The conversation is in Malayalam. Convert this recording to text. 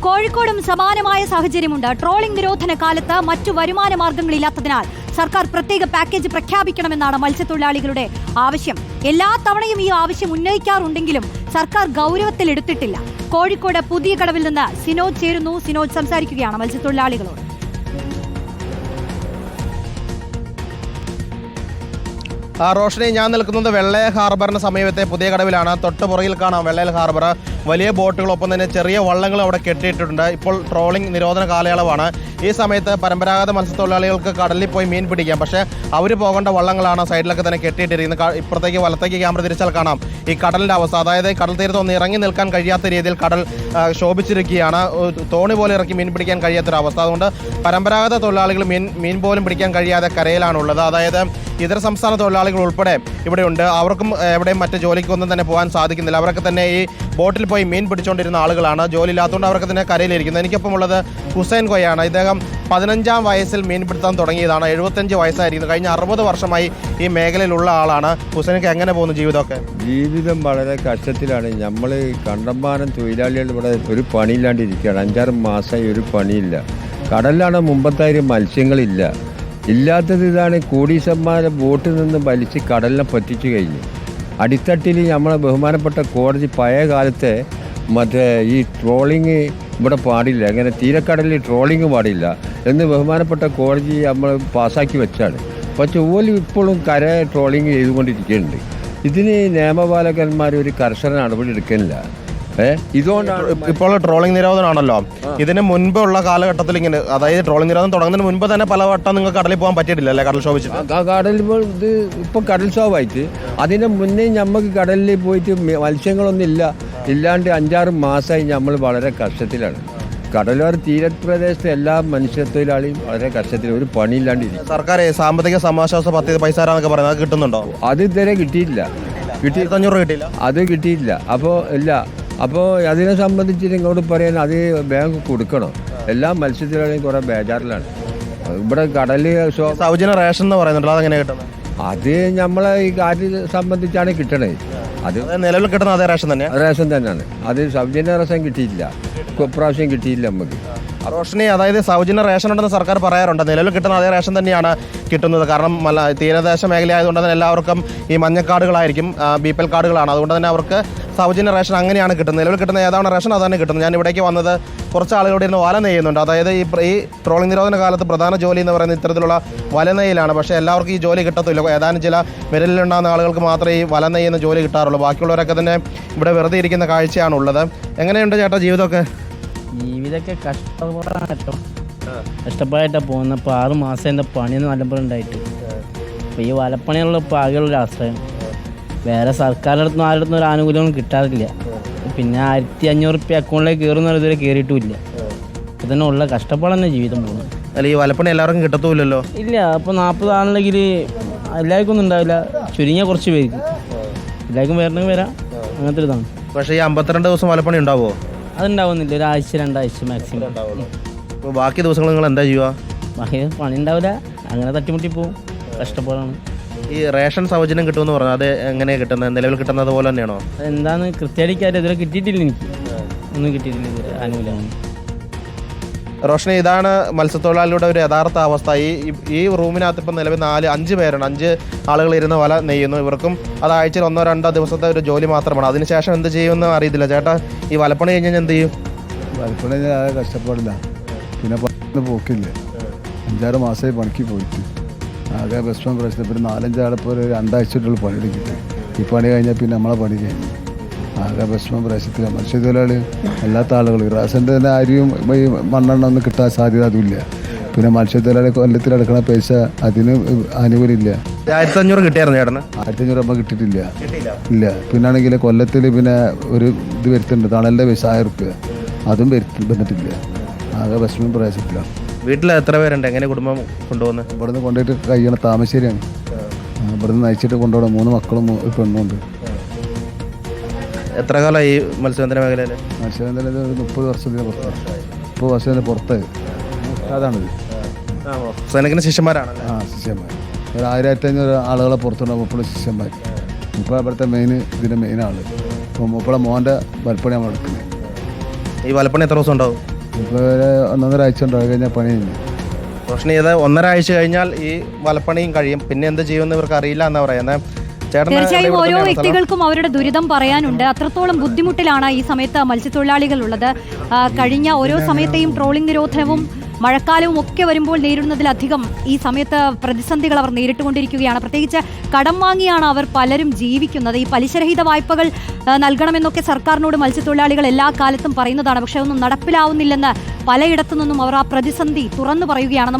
കോഴിക്കോടും സമാനമായ സാഹചര്യമുണ്ട്. ട്രോളിംഗ് നിരോധന കാലത്ത് മറ്റു വരുമാന മാർഗങ്ങളില്ലാത്തതിനാൽ സർക്കാർ പ്രത്യേക പാക്കേജ് പ്രഖ്യാപിക്കണമെന്നാണ് മത്സ്യത്തൊഴിലാളികളുടെ ആവശ്യം. എല്ലാ തവണയും ഈ ആവശ്യം ഉന്നയിക്കാറുണ്ടെങ്കിലും സർക്കാർ ഗൗരവത്തിലെടുത്തിട്ടില്ല. കോഴിക്കോട് പുതിയ കടവിൽ നിന്ന് സിനോജ് ചേരുന്നു. സിനോജ് സംസാരിക്കുകയാണ് മത്സ്യത്തൊഴിലാളികളോട്. റോഷനി, ഞാൻ നിൽക്കുന്നത് വെള്ളയ ഹാർബറിന് സമീപത്തെ പുതിയ കടവിലാണ്. തൊട്ട് പുറകിൽ കാണാം വെള്ളയ ഹാർബർ. വലിയ ബോട്ടുകളൊപ്പം തന്നെ ചെറിയ വള്ളങ്ങൾ അവിടെ കെട്ടിയിട്ടുണ്ട്. ഇപ്പോൾ ട്രോളിംഗ് നിരോധന കാലയളവാണ്. ഈ സമയത്ത് പരമ്പരാഗത മത്സ്യത്തൊഴിലാളികൾക്ക് കടലിൽ പോയി മീൻ പിടിക്കാം. പക്ഷേ അവർ പോകേണ്ട വള്ളങ്ങളാണ് സൈഡിലൊക്കെ തന്നെ കെട്ടിയിട്ടിരിക്കുന്നത്. ഇപ്പുറത്തേക്ക് വലത്തേക്ക് ക്യാമറ തിരിച്ചാൽ കാണാം ഈ കടലിൻ്റെ അവസ്ഥ. അതായത് കടൽ തീരത്ത് ഒന്ന് ഇറങ്ങി നിൽക്കാൻ കഴിയാത്ത രീതിയിൽ കടൽ ശോഭിച്ചിരിക്കുകയാണ്. തോണി പോലെ ഇറക്കി മീൻ പിടിക്കാൻ കഴിയാത്തൊരവസ്ഥ. അതുകൊണ്ട് പരമ്പരാഗത തൊഴിലാളികൾ മീൻ പോലും പിടിക്കാൻ കഴിയാതെ കരയിലാണുള്ളത്. അതായത് ഇതര സംസ്ഥാന തൊഴിലാളികൾ ഉൾപ്പെടെ ഇവിടെയുണ്ട്. അവർക്കും എവിടെയും മറ്റ് ജോലിക്കൊന്നും തന്നെ പോകാൻ സാധിക്കുന്നില്ല. അവരൊക്കെ തന്നെ ഈ ബോട്ടിൽ പോയി മീൻ പിടിച്ചുകൊണ്ടിരുന്ന ആളുകളാണ്. ജോലി ഇല്ലാത്തതുകൊണ്ട് അവർക്ക് തന്നെ കരയിലിരിക്കുന്നത്. എനിക്കൊപ്പം ഉള്ളത് ഹുസൈൻ കൊയ്യാണ്. ഇദ്ദേഹം 15-ാം വയസ്സിൽ മീൻ പിടുത്തം തുടങ്ങിയതാണ്. 75 വയസ്സായിരിക്കുന്നു. കഴിഞ്ഞ 60 വർഷമായി ഈ മേഖലയിലുള്ള ആളാണ്. ഹുസൈനൊക്കെ എങ്ങനെ പോകുന്നു ജീവിതമൊക്കെ? ജീവിതം വളരെ കഷ്ടത്തിലാണ്. നമ്മൾ കണ്ടമാനം തൊഴിലാളികൾ ഇവിടെ ഒരു പണിയില്ലാണ്ടിരിക്കുകയാണ്. 5-6 മാസമായി ഒരു പണിയില്ല. കടലിലാണ് മുമ്പത്തായിരം മത്സ്യങ്ങളില്ല. ഇല്ലാത്തത് ഇതാണ്. കോടീശ്വരന്മാരെ ബോട്ടിൽ നിന്ന് വലിച്ച് കടലിനെ പറ്റിച്ചു കഴിഞ്ഞു. അടിത്തട്ടിൽ നമ്മളെ ബഹുമാനപ്പെട്ട കോടതി പഴയ കാലത്തെ മറ്റേ ഈ ട്രോളിങ് ഇവിടെ പാടില്ല, അങ്ങനെ തീരക്കടലിൽ ട്രോളിങ് പാടില്ല എന്ന് ബഹുമാനപ്പെട്ട കോടതി നമ്മൾ പാസ്സാക്കി വെച്ചാണ്. പക്ഷെ ഓല് ഇപ്പോഴും കര ട്രോളിങ് ചെയ്തുകൊണ്ടിരിക്കുന്നുണ്ട്. ഇതിന് നിയമപാലകന്മാർ ഒരു കർശന നടപടി എടുക്കുന്നില്ല. ഇതുകൊണ്ടാണ് ഇപ്പോൾ ട്രോളിംഗ് നിരോധനമാണല്ലോ. ഇതിന് മുൻപുള്ള കാലഘട്ടത്തിൽ ഇങ്ങനെ, അതായത് ട്രോളിംഗ് നിരോധനം തുടങ്ങുന്നതിന് മുൻപ് തന്നെ പലവട്ടം നിങ്ങൾക്ക് കടലിൽ പോകാൻ പറ്റിയിട്ടില്ല അല്ലേ? കടൽ ശോഭിച്ചിട്ട് കടലിൽ ഇത് ഇപ്പം കടൽ ശോഭമായിട്ട് അതിന് മുന്നേ നമുക്ക് കടലിൽ പോയിട്ട് മത്സ്യങ്ങളൊന്നും ഇല്ലാണ്ട് 5-6 മാസമായി നമ്മൾ വളരെ കഷ്ടത്തിലാണ്. കടലോര തീരപ്രദേശത്തെ എല്ലാ മനുഷ്യത്തൊഴിലാളിയും വളരെ കഷ്ടത്തിൽ, ഒരു പണിയില്ലാണ്ടിരിക്കും. സർക്കാർ സാമ്പത്തിക സമാശ്വാസ പദ്ധതി പൈസ എന്നൊക്കെ പറയുന്നത് അത് കിട്ടുന്നുണ്ടോ? അത് ഇതുവരെ കിട്ടിയില്ല. 500 കിട്ടിയില്ല. അത് കിട്ടിയില്ല. അപ്പോൾ അതിനെ സംബന്ധിച്ച് ഇങ്ങോട്ട് പറയാൻ അത് ബാങ്ക് കൊടുക്കണം. എല്ലാ മത്സ്യത്തൊഴിലാളിയും കുറേ ബേജാറിലാണ്. ഇവിടെ കടലിൽ സൗജന്യ റേഷൻ എന്ന് പറയുന്നുണ്ടല്ലോ, അതെങ്ങനെ കിട്ടുന്നത്? അത് നമ്മളെ ഈ കാര്യം സംബന്ധിച്ചാണ് കിട്ടണത്. അത് നിലവിൽ കിട്ടുന്ന അതേ റേഷൻ തന്നെ? റേഷൻ തന്നെയാണ്. അത് സൗജന്യ റേഷൻ കിട്ടിയില്ല, ഇപ്രാവശ്യം കിട്ടിയില്ല നമുക്ക്. റോഷനി, അതായത് സൗജന്യ റേഷൻ ഉണ്ടെന്ന് സർക്കാർ പറയാറുണ്ട്. നിലവിൽ കിട്ടുന്ന അതേ റേഷൻ തന്നെയാണ് കിട്ടുന്നത്. കാരണം തീരദേശ മേഖല ആയതുകൊണ്ട് തന്നെ എല്ലാവർക്കും ഈ മഞ്ഞക്കാർഡുകളായിരിക്കും, BPL കാർഡുകളാണ്. അതുകൊണ്ട് തന്നെ അവർക്ക് സൗജന്യ റേഷൻ അങ്ങനെയാണ് കിട്ടുന്നത്. നിലവിൽ കിട്ടുന്ന ഏതാണ് റേഷൻ അതാണ് കിട്ടുന്നത്. ഞാൻ ഇവിടേക്ക് വന്നത് കുറച്ച് ആളുകളുടെ ഇരുന്ന് വല നെയ്യുന്നുണ്ട്. അതായത് ഈ ട്രോളിംഗ് നിരോധന കാലത്ത് പ്രധാന ജോലി എന്ന് പറയുന്നത് ഇത്തരത്തിലുള്ള വല നെയ്യലാണ്. പക്ഷേ എല്ലാവർക്കും ഈ ജോലി കിട്ടത്തില്ല. ഏതാനും ചില വിരലിലുണ്ടാകുന്ന ആളുകൾക്ക് മാത്രമേ ഈ വല നെയ്യുന്ന ജോലി കിട്ടാറുള്ളൂ. ബാക്കിയുള്ളവരൊക്കെ തന്നെ ഇവിടെ വെറുതെ ഇരിക്കുന്ന കാഴ്ചയാണുള്ളത്. എങ്ങനെയുണ്ട് ചേട്ടാ ജീവിതമൊക്കെ? ജീവിതമൊക്കെ കഷ്ടപ്പാടാണ് കേട്ടോ. കഷ്ടപ്പാടായിട്ടാണ് പോകുന്നത്. ഇപ്പോൾ 6 മാസം എൻ്റെ പണിയൊന്നും നല്ലപോലെ ഉണ്ടായിട്ട് അപ്പോൾ ഈ വലപ്പണിയുള്ള ഇപ്പോൾ ആകെയുള്ളൊരു ആശ്രയം. വേറെ സർക്കാരിൻ്റെ അടുത്തുനിന്ന് ആരുടെ അടുത്തും ഒരു ആനുകൂല്യങ്ങളും കിട്ടാറില്ല. പിന്നെ 1500 റുപ്യ അക്കൗണ്ടിലേക്ക് കയറുന്ന ഇതുവരെ കയറിയിട്ടുമില്ല. അപ്പോൾ തന്നെ ഉള്ള കഷ്ടപ്പാട് തന്നെ ജീവിതം പോകുന്നത്. അല്ല, ഈ വലപ്പണി എല്ലാവർക്കും കിട്ടത്തുമില്ലല്ലോ. ഇല്ല, അപ്പോൾ 40 ആണെന്നെങ്കിൽ എല്ലാവർക്കും ഒന്നും ഉണ്ടാവില്ല. ചുരുങ്ങിയ കുറച്ച് പേർക്ക്. എല്ലാവർക്കും വരണമെങ്കിൽ വരാം, അങ്ങനത്തെ ഒരു ഇതാണ്. പക്ഷേ ഈ 52 ദിവസം വലപ്പണി ഉണ്ടാവുമോ? അതുണ്ടാവുന്നില്ല, 1-2 ആഴ്ച മാക്സിമം ഉണ്ടാവുള്ളൂ. അപ്പോൾ ബാക്കി ദിവസങ്ങൾ നിങ്ങൾ എന്താ ചെയ്യുക? ബാക്കി പണി ഉണ്ടാവില്ല, അങ്ങനെ തട്ടിമുട്ടി പോവും. കഷ്ടപ്പാടാണ്. ഈ റേഷൻ സൗജന്യം കിട്ടുമെന്ന് പറഞ്ഞാൽ അത് എങ്ങനെയാണ് കിട്ടുന്നത്? നിലവിൽ കിട്ടുന്നത് പോലെ തന്നെയാണോ? എന്താന്ന് കൃത്യമായിട്ട് ഇതുവരെ കിട്ടിയിട്ടില്ല. എനിക്ക് ഒന്നും കിട്ടിയിട്ടില്ല ഇതുവരെ ആനുകൂല്യം. റോഷനി, ഇതാണ് മത്സ്യത്തൊഴിലാളിയുടെ ഒരു യഥാർത്ഥ അവസ്ഥ. ഈ റൂമിനകത്ത് ഇപ്പം നിലവിൽ 4-5 പേരാണ്. 5 ആളുകൾ ഇരുന്ന് വല നെയ്യുന്നു. ഇവർക്കും അത് ആഴ്ചയിൽ 1-2 ദിവസത്തെ ഒരു ജോലി മാത്രമാണ്. അതിനുശേഷം എന്ത് ചെയ്യുമെന്ന് അറിയത്തില്ല. ചേട്ടാ, ഈ വലപ്പണി കഴിഞ്ഞാൽ എന്ത് ചെയ്യും? വലപ്പണി ആകെ കഷ്ടപ്പാടില്ല. പിന്നെ പോക്കില്ല. 5-6 മാസമായി പണിക്ക് പോയിട്ട് ആകെ വിഷമം പ്രശ്നം. പിന്നെ 4-5 ആളിപ്പോൾ ഒരു 2 ആഴ്ചയായിട്ടുള്ള പണിയെടുക്കിട്ട് ഈ പണി കഴിഞ്ഞാൽ പിന്നെ നമ്മളെ പണി കഴിഞ്ഞു. ആകെ വിഷമം പ്രശ്നത്തില്ല. മത്സ്യത്തൊഴിലാളി അല്ലാത്ത ആളുകൾ റേഷൻ്റെ തന്നെ അരിയും ഈ മണ്ണെണ്ണ ഒന്നും കിട്ടാൻ സാധ്യത അതുമില്ല. പിന്നെ മത്സ്യത്തൊഴിലാളി കൊല്ലത്തിലെടുക്കണ പൈസ അതിന് ആനുകൂല്യമില്ല. 1500 കിട്ടിയായിരുന്നു ചേട്ടന്? 1500 രൂപ കിട്ടിയിട്ടില്ല. ഇല്ല. പിന്നാണെങ്കിൽ കൊല്ലത്തിൽ പിന്നെ ഒരു ഇത് വരുത്തുന്നുണ്ട്, തണലിൻ്റെ പൈസ 1000 റുപ്യ, അതും വന്നിട്ടില്ല. ആകെ വിഷമം പ്രദേശത്തിലാണ്. വീട്ടിൽ എത്ര പേരുണ്ട്? എങ്ങനെ കുടുംബം കൊണ്ടുപോകുന്നത്? ഇവിടുന്ന് കൊണ്ടുപോയിട്ട് കഴിയണം. താമരശ്ശേരിയാണ്. ഇവിടുന്ന് നയിച്ചിട്ട് കൊണ്ടുപോകണം. 3 മക്കളും ഒരു പെണ്ണുണ്ട്. എത്ര കാലമായി ഈ മത്സ്യബന്ധന മേഖലയിൽ? മത്സ്യബന്ധനത്തിൽ ഒരു 30 വർഷത്തിന് പുറത്താണ്. 30 വർഷത്തിന് പുറത്തായി. അതാണിത്. സൈനികന് ശിഷ്യന്മാരാണ്? ശിഷ്യന്മാർ ഒരു 1500 ആളുകളെ പുറത്തുണ്ടാവും. 30 ശിഷ്യന്മാർ. ഇപ്പോൾ ഇവിടുത്തെ ഇതിൻ്റെ മെയിൻ ആൾ. ഇപ്പോൾ 30 മോൻ്റെ വലപ്പണി നമ്മൾ എടുക്കുന്നത്. ഈ വലപ്പണി എത്ര ദിവസം ഉണ്ടാവും? ഇപ്പോൾ 1.5 ആഴ്ച ഉണ്ടായി കഴിഞ്ഞാൽ പണി കഴിഞ്ഞു. റോഷനി ഇത് 1.5 ആഴ്ച കഴിഞ്ഞാൽ ഈ വലപ്പണിയും കഴിയും, പിന്നെ എന്ത് ചെയ്യുമെന്ന് ഇവർക്ക് അറിയില്ല എന്നാ പറയുന്നത്. തീർച്ചയായും ഓരോ വ്യക്തികൾക്കും അവരുടെ ദുരിതം പറയാനുണ്ട്. അത്രത്തോളം ബുദ്ധിമുട്ടിലാണ് ഈ സമയത്ത് മത്സ്യത്തൊഴിലാളികൾ ഉള്ളത്. കഴിഞ്ഞ ഓരോ സമയത്തെയും ട്രോളിംഗ് നിരോധനവും മഴക്കാലവും ഒക്കെ വരുമ്പോൾ നേരിടുന്നതിലധികം ഈ സമയത്ത് പ്രതിസന്ധികൾ അവർ നേരിട്ടുകൊണ്ടിരിക്കുകയാണ്. പ്രത്യേകിച്ച് കടം വാങ്ങിയാണ് അവർ പലരും ജീവിക്കുന്നത്. ഈ പലിശരഹിത വായ്പകൾ നൽകണമെന്നൊക്കെ സർക്കാരിനോട് മത്സ്യത്തൊഴിലാളികൾ എല്ലാ കാലത്തും പറയുന്നതാണ്. പക്ഷേ ഒന്നും നടപ്പിലാവുന്നില്ലെന്ന് പലയിടത്തു നിന്നും അവർ ആ പ്രതിസന്ധി തുറന്നു പറയുകയാണ്.